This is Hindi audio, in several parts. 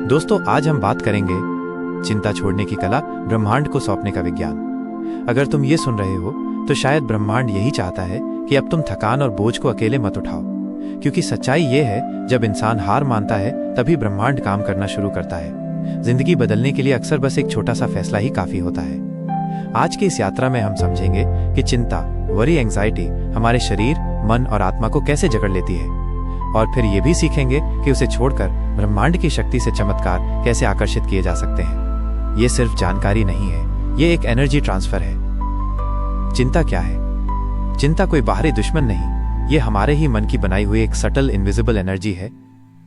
दोस्तों, आज हम बात करेंगे चिंता छोड़ने की कला, ब्रह्मांड को सौंपने का विज्ञान। अगर तुम ये सुन रहे हो तो शायद ब्रह्मांड यही चाहता है कि अब तुम थकान और बोझ को अकेले मत उठाओ, क्योंकि सच्चाई ये है, जब इंसान हार मानता है तभी ब्रह्मांड काम करना शुरू करता है। जिंदगी बदलने के लिए अक्सर बस एक छोटा सा फैसला ही काफी होता है। आज की इस यात्रा में हम समझेंगे कि चिंता, वरी, एंजाइटी हमारे शरीर, मन और आत्मा को कैसे जकड़ लेती है, और फिर ये भी सीखेंगे कि उसे छोड़कर ब्रह्मांड की शक्ति से चमत्कार कैसे आकर्षित किए जा सकते हैं। ये सिर्फ जानकारी नहीं है, ये एक एनर्जी ट्रांसफर है। चिंता क्या है? चिंता कोई बाहरी दुश्मन नहीं, ये हमारे ही मन की बनाई हुई एक सटल इनविजिबल एनर्जी है।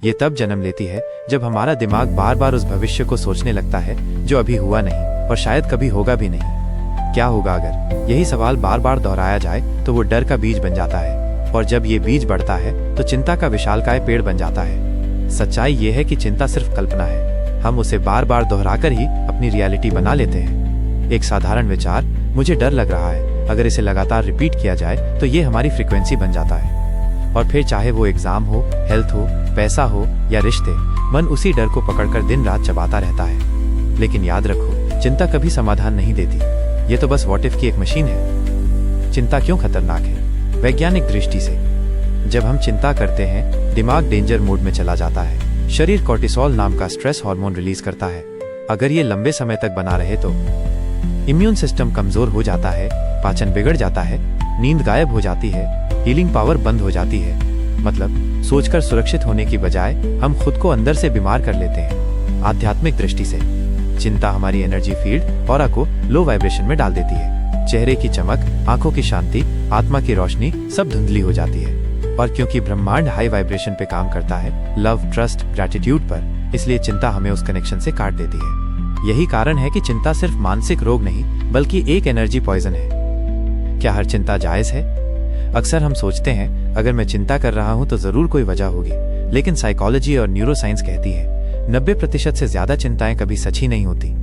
ये तब जन्म लेती है जब हमारा दिमाग बार बार उस भविष्य को सोचने लगता है जो अभी हुआ नहीं और शायद कभी होगा भी नहीं। क्या होगा अगर? यही सवाल बार बार दोहराया जाए तो वो डर का बीज बन जाता है, और जब ये बीज बढ़ता है तो चिंता का विशालकाय पेड़ बन जाता है। सच्चाई ये है कि चिंता सिर्फ कल्पना है, हम उसे बार बार दोहराकर ही अपनी रियलिटी बना लेते हैं। एक साधारण विचार, मुझे डर लग रहा है, अगर इसे लगातार रिपीट किया जाए तो ये हमारी फ्रीक्वेंसी बन जाता है। और फिर चाहे वो एग्जाम हो, हेल्थ हो, पैसा हो या रिश्ते, मन उसी डर को पकड़कर दिन रात चबाता रहता है। लेकिन याद रखो, चिंता कभी समाधान नहीं देती, ये तो बस व्हाट इफ की एक मशीन है। चिंता क्यों खतरनाक है? वैज्ञानिक दृष्टि से जब हम चिंता करते हैं, दिमाग डेंजर मोड में चला जाता है। शरीर कोर्टिसोल नाम का स्ट्रेस हार्मोन रिलीज करता है। अगर ये लंबे समय तक बना रहे तो इम्यून सिस्टम कमजोर हो जाता है, पाचन बिगड़ जाता है, नींद गायब हो जाती है, हीलिंग पावर बंद हो जाती है। मतलब सोचकर सुरक्षित होने की बजाय हम खुद को अंदर से बीमार कर लेते हैं। आध्यात्मिक दृष्टि से चिंता हमारी एनर्जी फील्ड, ऑरा को लो वाइब्रेशन में डाल देती है। चेहरे की चमक, आंखों की शांति, आत्मा की रोशनी सब धुंधली हो जाती है। और क्योंकि ब्रह्मांड हाई वाइब्रेशन पे काम करता है, लव, ट्रस्ट, ग्रैटिट्यूड पर, इसलिए चिंता हमें उस कनेक्शन से काट देती है। यही कारण है कि चिंता सिर्फ मानसिक रोग नहीं, बल्कि एक एनर्जी पॉइजन है। क्या हर चिंता जायज है? अक्सर हम सोचते हैं, अगर मैं चिंता कर रहा हूं तो जरूर कोई वजह होगी, लेकिन साइकोलॉजी और न्यूरोसाइंस कहती है 90% से ज्यादा चिंताएं कभी सच ही नहीं होती।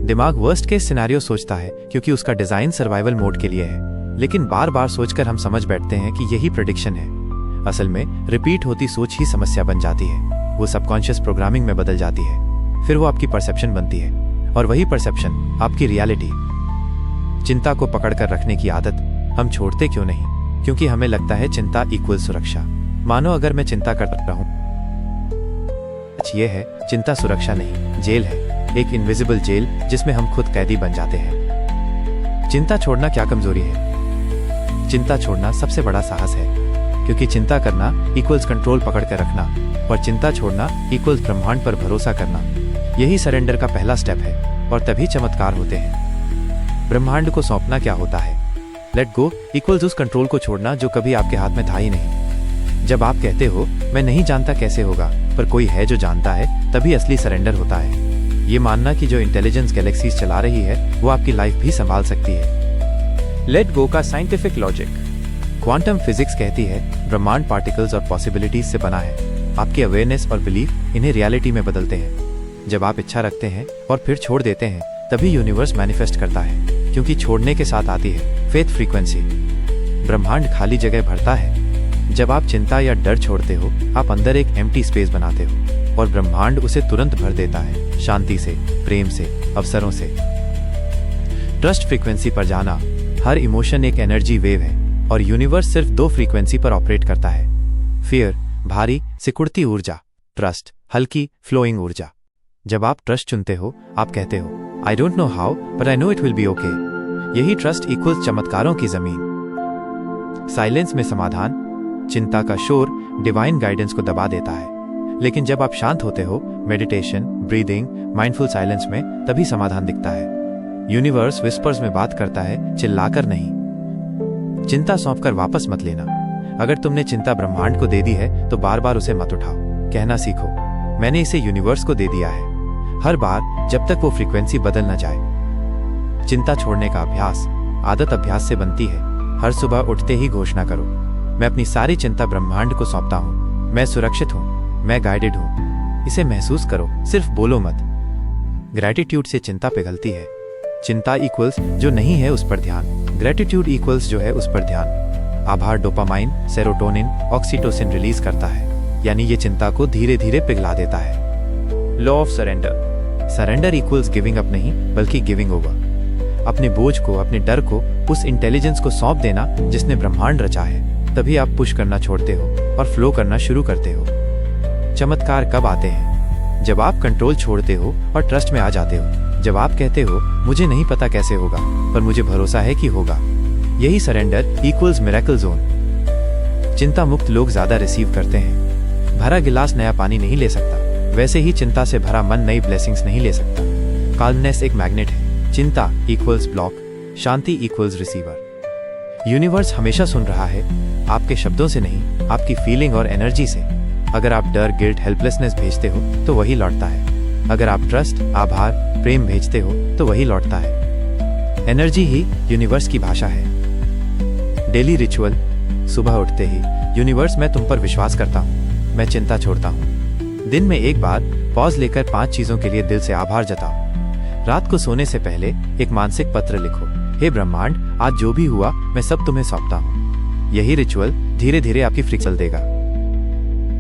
दिमाग वर्स्ट केस सिनेरियो सोचता है क्योंकि उसका डिजाइन सर्वाइवल मोड के लिए है, लेकिन बार बार सोचकर हम समझ बैठते हैं कि यही प्रेडिक्शन है। असल में रिपीट होती सोच ही समस्या बन जाती है। वो सबकॉन्शियस प्रोग्रामिंग में बदल जाती है, फिर वो आपकी परसेप्शन बनती है, और वही परसेप्शन आपकी रियलिटी। चिंता को पकड़कर रखने की आदत हम छोड़ते क्यों नहीं? क्योंकि हमें लगता है चिंता इक्वल सुरक्षा। मानो अगर मैं चिंता करता रहूं, ये है, चिंता सुरक्षा नहीं, जेल है, एक इनविजिबल जेल जिसमें हम खुद कैदी बन जाते हैं। चिंता छोड़ना क्या कमजोरी है? चिंता छोड़ना सबसे बड़ा साहस है, क्योंकि चिंता करना इक्वल्स कंट्रोल पकड़ कर रखना, और चिंता छोड़ना इक्वल्स ब्रह्मांड पर भरोसा करना। यही सरेंडर का पहला स्टेप है, और तभी चमत्कार होते हैं। ब्रह्मांड को सौंपना क्या होता है? लेट गो इक्वल्स उस कंट्रोल को छोड़ना जो कभी आपके हाथ में था ही नहीं। जब आप कहते हो, मैं नहीं जानता कैसे होगा, पर कोई है जो जानता है, तभी असली सरेंडर होता है। ये मानना कि जो इंटेलिजेंस गैलेक्सीज चला रही है वो आपकी लाइफ भी संभाल सकती है। लेट गो का साइंटिफिक लॉजिक। क्वांटम फिजिक्स कहती है ब्रह्मांड पार्टिकल्स और पॉसिबिलिटीज से बना है। आपकी अवेयरनेस और बिलीफ इन्हें रियलिटी में बदलते हैं। जब आप इच्छा रखते हैं और फिर छोड़ देते हैं, तभी यूनिवर्स मैनिफेस्ट करता है, क्योंकि छोड़ने के साथ आती है फेथ फ्रीक्वेंसी। ब्रह्मांड खाली जगह भरता है। जब आप चिंता या डर छोड़ते हो, आप अंदर एक एम्प्टी स्पेस बनाते हो, और ब्रह्मांड उसे तुरंत भर देता है, शांति से, प्रेम से, अवसरों से। ट्रस्ट फ्रीक्वेंसी पर जाना। हर इमोशन एक एनर्जी वेव है, और यूनिवर्स सिर्फ 2 फ्रीक्वेंसी पर ऑपरेट करता है। फियर, भारी, सिकुड़ती ऊर्जा; ट्रस्ट, हल्की, फ्लोइंग ऊर्जा। जब आप ट्रस्ट चुनते हो, आप कहते हो, I don't know how but I know it will be okay. यही ट्रस्ट इक्वल्स चमत्कारों की जमीन। साइलेंस में समाधान। चिंता का शोर डिवाइन गाइडेंस को दबा देता है, लेकिन जब आप शांत होते हो, मेडिटेशन, ब्रीदिंग, माइंडफुल साइलेंस में, तभी समाधान दिखता है। यूनिवर्स विस्पर्स में बात करता है, चिल्लाकर नहीं। चिंता सौंपकर वापस मत लेना। अगर तुमने चिंता ब्रह्मांड को दे दी है तो बार बार उसे मत उठाओ। कहना सीखो, मैंने इसे यूनिवर्स को दे दिया है, हर बार, जब तक वो फ्रीक्वेंसी बदल न जाए। चिंता छोड़ने का अभ्यास। आदत अभ्यास से बनती है। हर सुबह उठते ही घोषणा करो, मैं अपनी सारी चिंता ब्रह्मांड को सौंपता हूँ। मैं सुरक्षित हूँ, मैं गाइडेड हूँ। इसे महसूस करो, सिर्फ बोलो मत। ग्रैटिट्यूड से चिंता पिघलती है। चिंता इक्वल्स जो नहीं है उस पर ध्यान, ग्रैटिट्यूड इक्वल्स जो है उस पर ध्यान। आभार डोपामाइन, सेरोटोनिन, ऑक्सीटोसिन रिलीज करता है, यानी ये चिंता को धीरे धीरे पिघला देता है। Law of surrender. Surrender equals giving up नहीं, बल्कि गिविंग ओवर। अपने बोझ को, अपने डर को उस इंटेलिजेंस को सौंप देना जिसने ब्रह्मांड रचा है। तभी आप पुश करना छोड़ते हो और फ्लो करना शुरू करते हो। चमत्कार कब आते हैं? जब आप कंट्रोल छोड़ते हो और ट्रस्ट में आ जाते हो। जब आप कहते हो मुझे नहीं पता कैसे होगा, पर मुझे भरोसा है कि होगा। यही सरेंडर इक्वल्स मिरेकल जोन। चिंता मुक्त लोग ज्यादा रिसीव करते हैं। भरा गिलास नया पानी नहीं ले सकता, वैसे ही चिंता से भरा मन नई ब्लेसिंग्स नहीं ले सकता। काल्मनेस एक मैग्नेट है। चिंता इक्वल्स ब्लॉक, शांति इक्वल्स रिसीवर। यूनिवर्स हमेशा सुन रहा है, आपके शब्दों से नहीं, आपकी फीलिंग और एनर्जी से। अगर आप डर, गिल्ट, हेल्पलेसनेस भेजते हो तो वही लौटता है। अगर आप ट्रस्ट, आभार, प्रेम भेजते हो तो वही लौटता है। एनर्जी ही यूनिवर्स की भाषा है। Daily ritual. सुबह उठते ही यूनिवर्स, मैं तुम पर विश्वास करता हूँ, मैं चिंता छोड़ता हूँ। दिन में एक बार पॉज लेकर 5 चीजों के लिए दिल से आभार जताओ। रात को सोने से पहले एक मानसिक पत्र लिखो, हे ब्रह्मांड, आज जो भी हुआ मैं सब तुम्हें सौंपता हूँ। यही रिचुअल धीरे धीरे आपकी फ्रिक्सल देगा।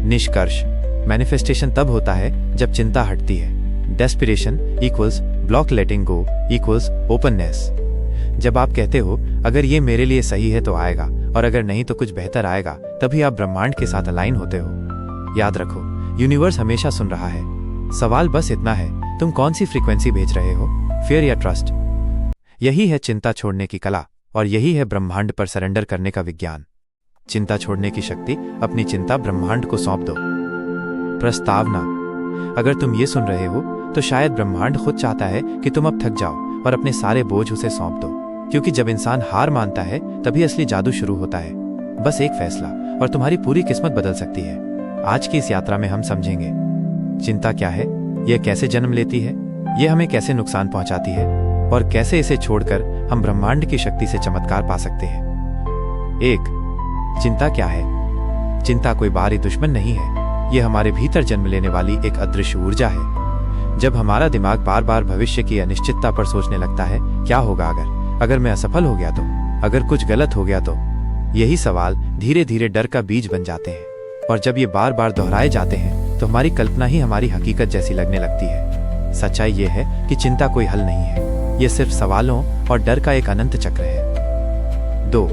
निष्कर्ष। मैनिफेस्टेशन तब होता है जब चिंता हटती है। डेस्पिरेशन इक्वल्स ब्लॉक, लेटिंग गो इक्वल्स ओपननेस। जब आप कहते हो अगर ये मेरे लिए सही है तो आएगा, और अगर नहीं तो कुछ बेहतर आएगा, तभी आप ब्रह्मांड के साथ अलाइन होते हो। याद रखो, यूनिवर्स हमेशा सुन रहा है। सवाल बस इतना है, तुम कौन सी फ्रीक्वेंसी भेज रहे हो, फियर या ट्रस्ट? यही है चिंता छोड़ने की कला, और यही है ब्रह्मांड पर सरेंडर करने का विज्ञान। चिंता छोड़ने की शक्ति, अपनी चिंता ब्रह्मांड को सौंप दो। प्रस्तावना। अगर तुम ये सुन रहे हो तो शायद ब्रह्मांड खुद चाहता है कि तुम अब थक जाओ और अपने सारे बोझ उसे सौंप दो, क्योंकि जब इंसान हार मानता है तभी असली जादू शुरू होता है। बस एक फैसला और तुम्हारी पूरी किस्मत बदल सकती है। आज की इस यात्रा में हम समझेंगे चिंता क्या है, यह कैसे जन्म लेती है, यह हमें कैसे नुकसान पहुंचाती है, और कैसे इसे छोड़कर हम ब्रह्मांड की शक्ति से चमत्कार पा सकते हैं। 1. चिंता क्या है? चिंता कोई बाहरी दुश्मन नहीं है, यह हमारे भीतर जन्म लेने वाली एक अदृश्य ऊर्जा है। जब हमारा दिमाग बार बार भविष्य की अनिश्चितता पर सोचने लगता है, क्या होगा अगर मैं असफल हो गया तो, अगर कुछ गलत हो गया तो, यही सवाल धीरे धीरे डर का बीज बन जाते हैं। और जब ये बार बार दोहराए जाते हैं तो हमारी कल्पना ही हमारी हकीकत जैसी लगने लगती है। सच्चाई ये है कि चिंता कोई हल नहीं है, ये सिर्फ सवालों और डर का एक अनंत चक्र है। 2.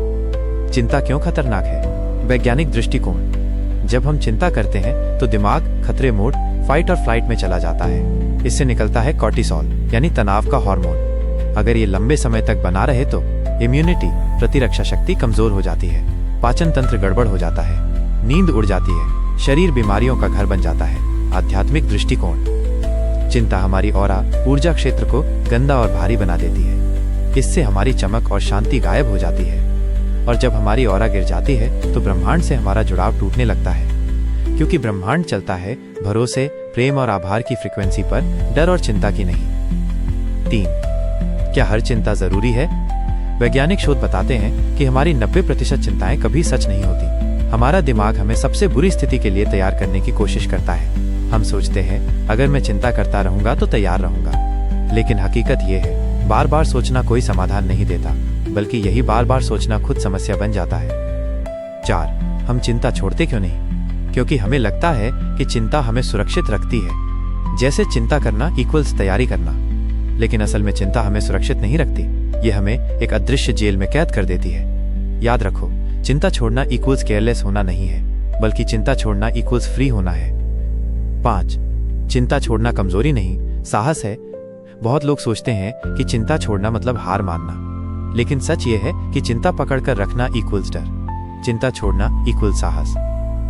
चिंता क्यों खतरनाक है? वैज्ञानिक दृष्टिकोण। जब हम चिंता करते हैं तो दिमाग खतरे मोड, फाइट और फ्लाइट में चला जाता है। इससे निकलता है कॉर्टिसोल, यानी तनाव का हार्मोन। अगर ये लंबे समय तक बना रहे तो इम्यूनिटी, प्रतिरक्षा शक्ति कमजोर हो जाती है, पाचन तंत्र गड़बड़ हो जाता है, नींद उड़ जाती है, शरीर बीमारियों का घर बन जाता है। आध्यात्मिक दृष्टिकोण। चिंता हमारी ऑरा, ऊर्जा क्षेत्र को गंदा और भारी बना देती है। इससे हमारी चमक और शांति गायब हो जाती है। और जब हमारी ऑरा गिर जाती है तो ब्रह्मांड से हमारा जुड़ाव टूटने लगता है, क्योंकि ब्रह्मांड चलता है भरोसे, प्रेम और आभार की फ्रीक्वेंसी पर, डर और चिंता की नहीं। 3. क्या हर चिंता जरूरी है? वैज्ञानिक शोध बताते हैं कि हमारी 90% चिंताएं कभी सच नहीं होती। हमारा दिमाग हमें सबसे बुरी स्थिति के लिए तैयार करने की कोशिश करता है। हम सोचते हैं अगर मैं चिंता करता रहूंगा तो तैयार रहूंगा, लेकिन हकीकत ये है, बार बार सोचना कोई समाधान नहीं देता, बल्कि यही बार बार सोचना खुद समस्या बन जाता है। 4. हम चिंता छोड़ते क्यों नहीं? क्योंकि हमें लगता है कि चिंता हमें सुरक्षित रखती है, जैसे चिंता करना इक्वल्स तैयारी करना। लेकिन असल में चिंता हमें सुरक्षित नहीं रखती, ये हमें एक अदृश्य जेल में कैद कर देती है। याद रखो, चिंता छोड़ना इक्वल्स केयरलेस होना नहीं है, बल्कि चिंता छोड़ना इक्वल्स फ्री होना है। 5. चिंता छोड़ना कमजोरी नहीं, साहस है। बहुत लोग सोचते हैं कि चिंता छोड़ना मतलब हार मानना, लेकिन सच ये है कि चिंता पकड़कर रखना इक्वल्स डर, चिंता छोड़ना इक्वल्स साहस।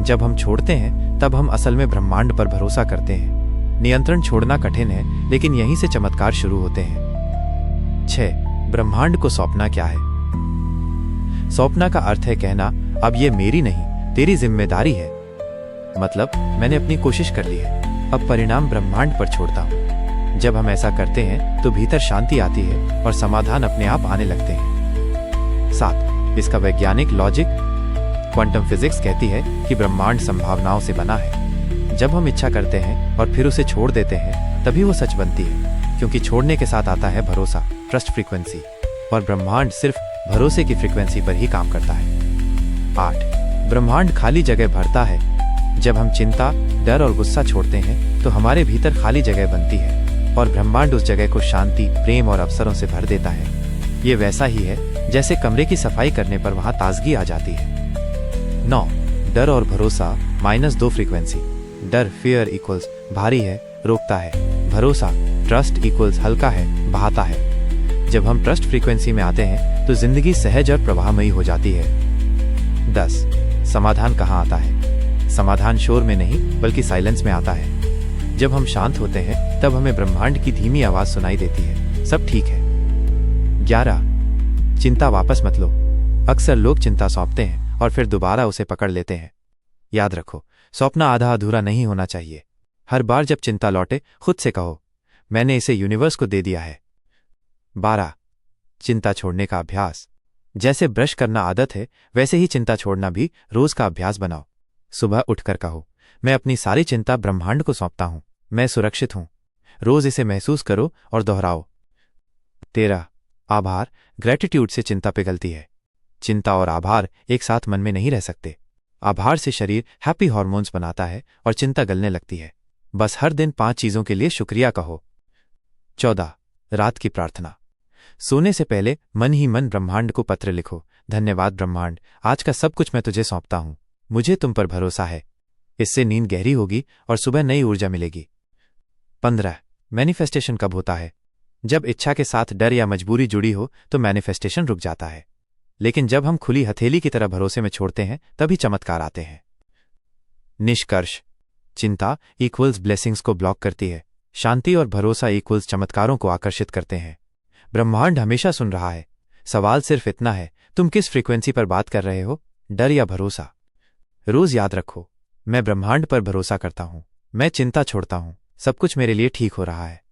जब हम छोड़ते हैं तब हम असल में ब्रह्मांड पर भरोसा करते हैं। नियंत्रण छोड़ना कठिन है, लेकिन यहीं से चमत्कार शुरू होते हैं। 6. ब्रह्मांड को सौंपना क्या है? सौंपना का अर्थ है कहना, अब ये मेरी नहीं, तेरी जिम्मेदारी है। मतलब मैंने अपनी कोशिश कर ली है, अब परिणाम ब्रह्मांड पर छोड़ता हूं। जब हम ऐसा करते हैं तो भीतर शांति आती है और समाधान अपने आप आने लगते हैं। 7. इसका वैज्ञानिक लॉजिक। क्वांटम फिजिक्स कहती है कि ब्रह्मांड संभावनाओं से बना है। जब हम इच्छा करते हैं और फिर उसे छोड़ देते हैं, तभी वो सच बनती है, क्योंकि छोड़ने के साथ आता है भरोसा, ट्रस्ट फ्रीक्वेंसी, और ब्रह्मांड सिर्फ भरोसे की फ्रीक्वेंसी पर ही काम करता है। 8. ब्रह्मांड खाली जगह भरता है। जब हम चिंता, डर और गुस्सा छोड़ते हैं तो हमारे भीतर खाली जगह बनती है और ब्रह्मांड उस जगह को शांति, प्रेम और अवसरों से भर देता है। ये वैसा ही है जैसे कमरे की सफाई करने पर वहां ताजगी आ जाती है। 9. डर और भरोसा -2 फ्रीक्वेंसी। डर फियर इक्वल्स भारी है, रोकता है। भरोसा ट्रस्ट इक्वल्स हल्का है, बहाता है। जब हम ट्रस्ट फ्रीक्वेंसी में आते हैं तो जिंदगी सहज और प्रवाहमयी हो जाती है। 10. समाधान कहाँ आता है? समाधान शोर में नहीं बल्कि साइलेंस में आता है। जब हम शांत होते हैं तब हमें ब्रह्मांड की धीमी आवाज सुनाई देती है, सब ठीक है। 11. चिंता वापस मत लो। अक्सर लोग चिंता सौंपते हैं और फिर दोबारा उसे पकड़ लेते हैं। याद रखो, सौंपना आधा अधूरा नहीं होना चाहिए। हर बार जब चिंता लौटे खुद से कहो, मैंने इसे यूनिवर्स को दे दिया है। 12. चिंता छोड़ने का अभ्यास। जैसे ब्रश करना आदत है वैसे ही चिंता छोड़ना भी रोज का अभ्यास बनाओ। सुबह उठकर कहो, मैं अपनी सारी चिंता ब्रह्मांड को सौंपता हूं, मैं सुरक्षित हूं। रोज इसे महसूस करो और दोहराओ। 13. आभार, ग्रेटिट्यूड से चिंता पिघलती है। चिंता और आभार एक साथ मन में नहीं रह सकते। आभार से शरीर हैप्पी हार्मोन्स बनाता है और चिंता गलने लगती है। बस हर दिन 5 चीजों के लिए शुक्रिया कहो। 14. रात की प्रार्थना। सोने से पहले मन ही मन ब्रह्मांड को पत्र लिखो, धन्यवाद ब्रह्मांड, आज का सब कुछ मैं तुझे सौंपता हूं, मुझे तुम पर भरोसा है। इससे नींद गहरी होगी और सुबह नई ऊर्जा मिलेगी। 15. मैनिफेस्टेशन कब होता है? जब इच्छा के साथ डर या मजबूरी जुड़ी हो तो मैनिफेस्टेशन रुक जाता है, लेकिन जब हम खुली हथेली की तरह भरोसे में छोड़ते हैं तभी चमत्कार आते हैं। निष्कर्ष, चिंता इक्वल्स ब्लेसिंग्स को ब्लॉक करती है, शांति और भरोसा इक्वल्स चमत्कारों को आकर्षित करते हैं। ब्रह्मांड हमेशा सुन रहा है। सवाल सिर्फ इतना है, तुम किस फ्रीक्वेंसी पर बात कर रहे हो, डर या भरोसा? रोज याद रखो, मैं ब्रह्मांड पर भरोसा करता हूं, मैं चिंता छोड़ता हूं, सब कुछ मेरे लिए ठीक हो रहा है।